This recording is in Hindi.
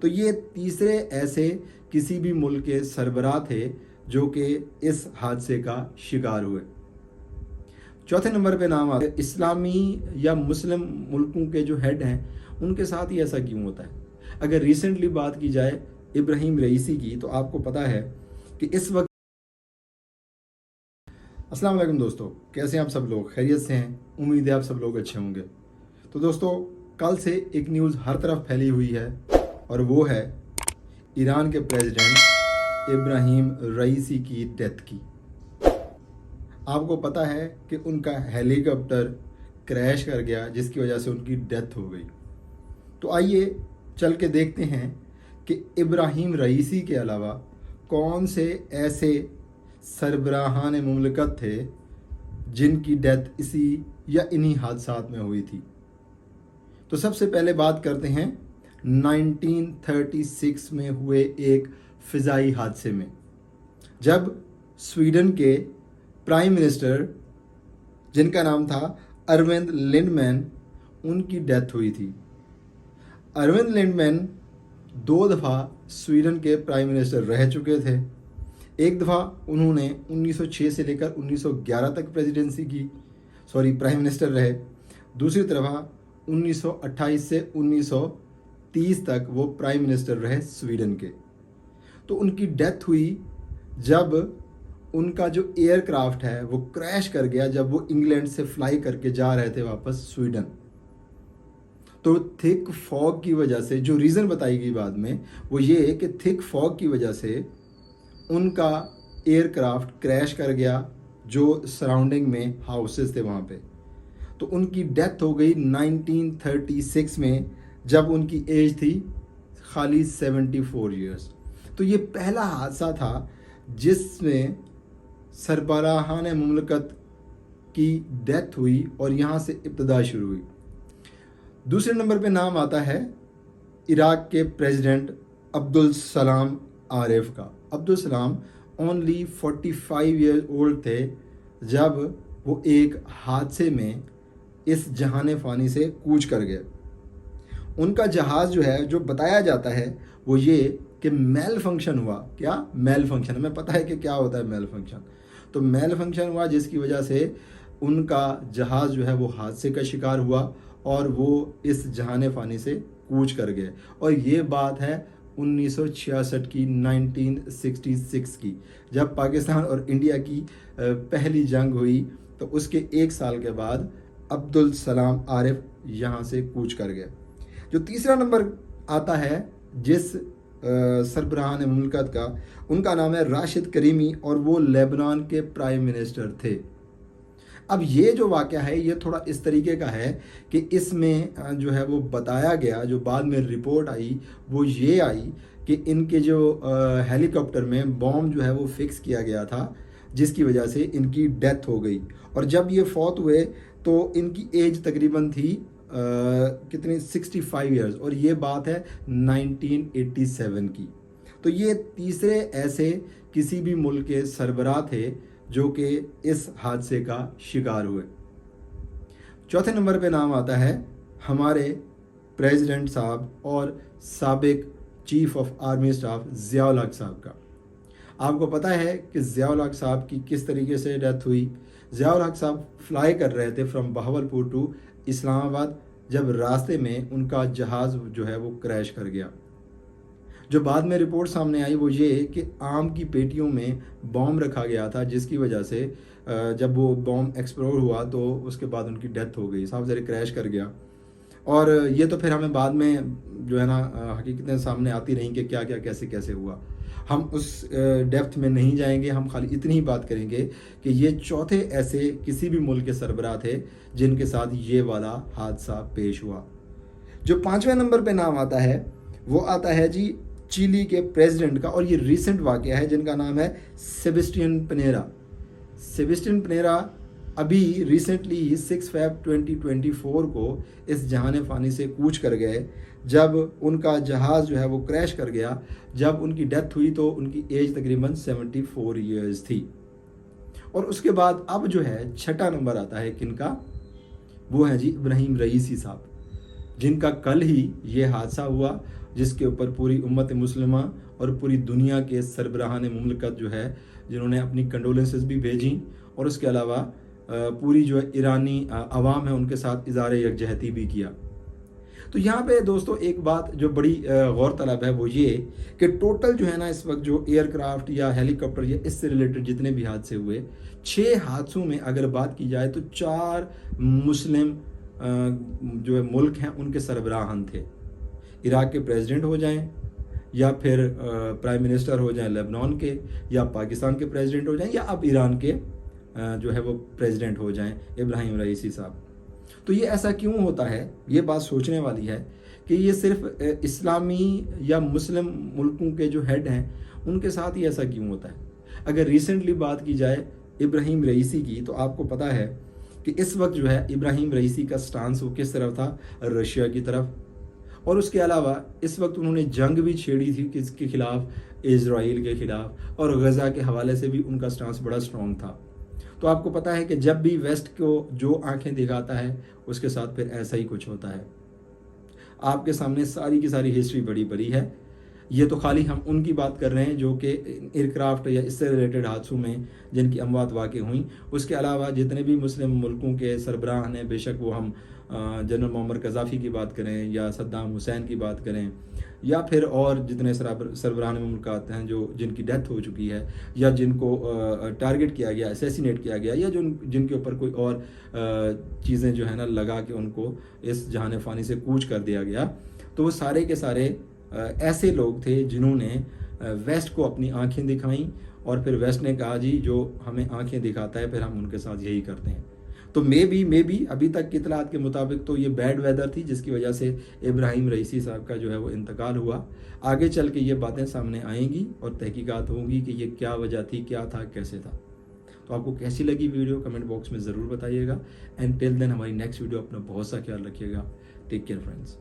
तो ये तीसरे ऐसे किसी भी मुल्क के सरबराह थे जो कि इस हादसे का शिकार हुए। चौथे नंबर पे नाम आता है इस्लामी या मुस्लिम मुल्कों के जो हेड हैं उनके साथ ही ऐसा क्यों होता है। अगर रिसेंटली बात की जाए इब्राहिम रईसी की, तो आपको पता है कि इस वक्त अस्सलाम वालेकुम दोस्तों, कैसे हैं आप सब लोग? खैरियत से हैं? उम्मीद है आप सब लोग अच्छे होंगे। तो दोस्तों, कल से एक न्यूज़ हर तरफ फैली हुई है और वो है ईरान के प्रेसिडेंट इब्राहिम रईसी की डेथ की। आपको पता है कि उनका हेलीकॉप्टर क्रैश कर गया जिसकी वजह से उनकी डेथ हो गई। तो आइए चल के देखते हैं कि इब्राहिम रईसी के अलावा कौन से ऐसे सरबराहान मुमलकत थे जिनकी डेथ इसी या इन्हीं हादसात में हुई थी। तो सबसे पहले बात करते हैं 1936 में हुए एक फ़िज़ाई हादसे में, जब स्वीडन के प्राइम मिनिस्टर जिनका नाम था अरविंद लिंडमैन, उनकी डेथ हुई थी। अरविंद लिंडमैन 2 दफ़ा स्वीडन के प्राइम मिनिस्टर रह चुके थे। एक दफ़ा उन्होंने 1906 से लेकर 1911 तक प्रेसिडेंसी की, प्राइम मिनिस्टर रहे। दूसरी तरफ 1928 से 1930 तक वो प्राइम मिनिस्टर रहे स्वीडन के। तो उनकी डेथ हुई जब उनका जो एयरक्राफ्ट है वो क्रैश कर गया, जब वो इंग्लैंड से फ्लाई करके जा रहे थे वापस स्वीडन। तो थिक फॉग की वजह से, जो रीज़न बताई गई बाद में, वो ये है कि थिक फॉग की वजह से उनका एयरक्राफ्ट क्रैश कर गया जो सराउंडिंग में हाउसेस थे वहाँ पे। तो उनकी डेथ हो गई 1936 में, जब उनकी एज थी खाली 74 ईयर्स। तो ये पहला हादसा था जिसमें सरबराहान मुमलकत की डेथ हुई और यहाँ से इब्तिदा शुरू हुई। दूसरे नंबर पे नाम आता है इराक के प्रेसिडेंट अब्दुल सलाम आरिफ का। Abdul Salam only 45 year old थे जब वो एक हादसे में इस जहान फ़ानी से कूच कर गए। उनका जहाज़ जो है, जो बताया जाता है वो ये कि मेल फंक्शन हुआ। क्या मेल फंक्शन? हमें पता है कि क्या होता है मेल फंक्शन। तो मेल फंक्शन हुआ जिसकी वजह से उनका जहाज़ जो है वो हादसे का शिकार हुआ और वो इस जहान फ़ानी से कूच कर गए। और ये बात है 1966 की, 1966 की, जब पाकिस्तान और इंडिया की पहली जंग हुई। तो उसके 1 साल के बाद अब्दुल सलाम आरिफ यहाँ से कूच कर गए। जो तीसरा नंबर आता है जिस सरबराहान मुमलकत का, उनका नाम है राशिद करीमी और वो लेबनान के प्राइम मिनिस्टर थे। अब ये जो वाक़या है ये थोड़ा इस तरीके का है कि इसमें जो है वो बताया गया, जो बाद में रिपोर्ट आई वो ये आई कि इनके जो हेलीकॉप्टर में बॉम्ब जो है वो फिक्स किया गया था जिसकी वजह से इनकी डेथ हो गई। और जब ये फौत हुए तो इनकी एज तकरीबन थी कितनी, 65 ईयर्स, और ये बात है 1987 की। तो ये तीसरे ऐसे किसी भी मुल्क के सरबराह थे जो कि इस हादसे का शिकार हुए। चौथे नंबर पे नाम आता है हमारे प्रेसिडेंट साहब और साबिक chief of army staff Zia-ul हक साहब का। आपको पता है कि ज़िया-उल हक साहब की किस तरीके से डेथ हुई। ज़िया-उल हक साहब फ्लाई कर रहे थे फ्रॉम बहावलपुर टू इस्लामाबाद, जब रास्ते में उनका जहाज़ जो है वो क्रैश कर गया। जो बाद में रिपोर्ट सामने आई वो ये कि आम की पेटियों में बॉम्ब रखा गया था जिसकी वजह से जब वो बॉम्ब एक्सप्लोड हुआ तो उसके बाद उनकी डेथ हो गई, साहब ज़रा क्रैश कर गया। और ये तो फिर हमें बाद में जो है ना हकीकतें सामने आती रहीं कि क्या क्या कैसे कैसे हुआ। हम उस डेप्थ में नहीं जाएंगे, हम खाली इतनी ही बात करेंगे कि ये चौथे ऐसे किसी भी मुल्क के सरबराह थे जिनके साथ ये वाला हादसा पेश हुआ। जो 5वें नंबर पे नाम आता है वो आता है जी चिली के प्रेसिडेंट का, और ये रिसेंट वाक़या है, जिनका नाम है सेबेस्टियन पिनेरा। सेबेस्टियन पिनेरा अभी रिसेंटली 6 फ़रवरी 2024 को इस जहान फ़ानी से कूच कर गए जब उनका जहाज़ जो है वो क्रैश कर गया। जब उनकी डेथ हुई तो उनकी एज तकरीबन 74 ईयर्स थी। और उसके बाद अब जो है छठा नंबर आता है किनका, वो है जी इब्राहिम रईसी साहब, जिनका कल ही ये हादसा हुआ जिसके ऊपर पूरी उम्मत मुस्लिमा और पूरी दुनिया के सरबराहान मुमलकत जो है, जिन्होंने अपनी कंडोलेंसेस भी भेजी, और उसके अलावा पूरी जो है ईरानी अवाम है उनके साथ इज़हार यकजहती भी किया। तो यहाँ पे दोस्तों एक बात जो बड़ी गौर तलब है वो ये कि टोटल जो है ना इस वक्त जो एयरक्राफ्ट या हेलीकॉप्टर या इससे रिलेटेड जितने भी हादसे हुए, 6 हादसों में अगर बात की जाए तो 4 मुस्लिम जो है मुल्क हैं उनके सरबराहान थे। इराक के प्रेसिडेंट हो जाएं, या फिर प्राइम मिनिस्टर हो जाएं लेबनान के, या पाकिस्तान के प्रेसिडेंट हो जाएं, या अब ईरान के जो है वो प्रेसिडेंट हो जाएं इब्राहिम रईसी साहब। तो ये ऐसा क्यों होता है, ये बात सोचने वाली है कि ये सिर्फ इस्लामी या मुस्लिम मुल्कों के जो हेड हैं उनके साथ ही ऐसा क्यों होता है। अगर रिसेंटली बात की जाए इब्राहिम रईसी की, तो आपको पता है कि इस वक्त जो है इब्राहिम रईसी का स्टांस वो किस तरफ था, रशिया की तरफ। और उसके अलावा इस वक्त उन्होंने जंग भी छेड़ी थी किसके खिलाफ, इजराइल के खिलाफ, और गज़ा के हवाले से भी उनका स्टांस बड़ा स्ट्रॉन्ग था। तो आपको पता है कि जब भी वेस्ट को जो आंखें दिखाता है उसके साथ फिर ऐसा ही कुछ होता है। आपके सामने सारी की सारी हिस्ट्री बड़ी बड़ी है। ये तो खाली हम उनकी बात कर रहे हैं जो कि एयरक्राफ्ट या इससे रिलेटेड हादसों में जिनकी अमवात वाक़ई हुई। उसके अलावा जितने भी मुस्लिम मुल्कों के सरबराह हैं, बेशक वो हम जनरल मोहम्मद कज़ाफ़ी की बात करें या सद्दाम हुसैन की बात करें, या फिर और जितने सरबराह मुल्कात हैं जो जिनकी डेथ हो चुकी है, या जिनको टारगेट किया गया, असैसिनेट किया गया, या जो जिनके ऊपर कोई और चीज़ें जो है ना लगा के उनको इस जहान फ़ानी से कूच कर दिया गया, तो वो सारे के सारे ऐसे लोग थे जिन्होंने वेस्ट को अपनी आंखें दिखाईं, और फिर वेस्ट ने कहा जी जो हमें आंखें दिखाता है फिर हम उनके साथ यही करते हैं। तो मे बी अभी तक की इतलात के मुताबिक तो ये बैड वेदर थी जिसकी वजह से इब्राहिम रईसी साहब का जो है वो इंतकाल हुआ। आगे चल के ये बातें सामने आएंगी और तहकीकात होंगी कि ये क्या वजह थी, क्या था, कैसे था। तो आपको कैसी लगी वीडियो कमेंट बॉक्स में ज़रूर बताइएगा। एंड टिल देन हमारी नेक्स्ट वीडियो, अपना बहुत सा ख्याल रखिएगा। Take care friends.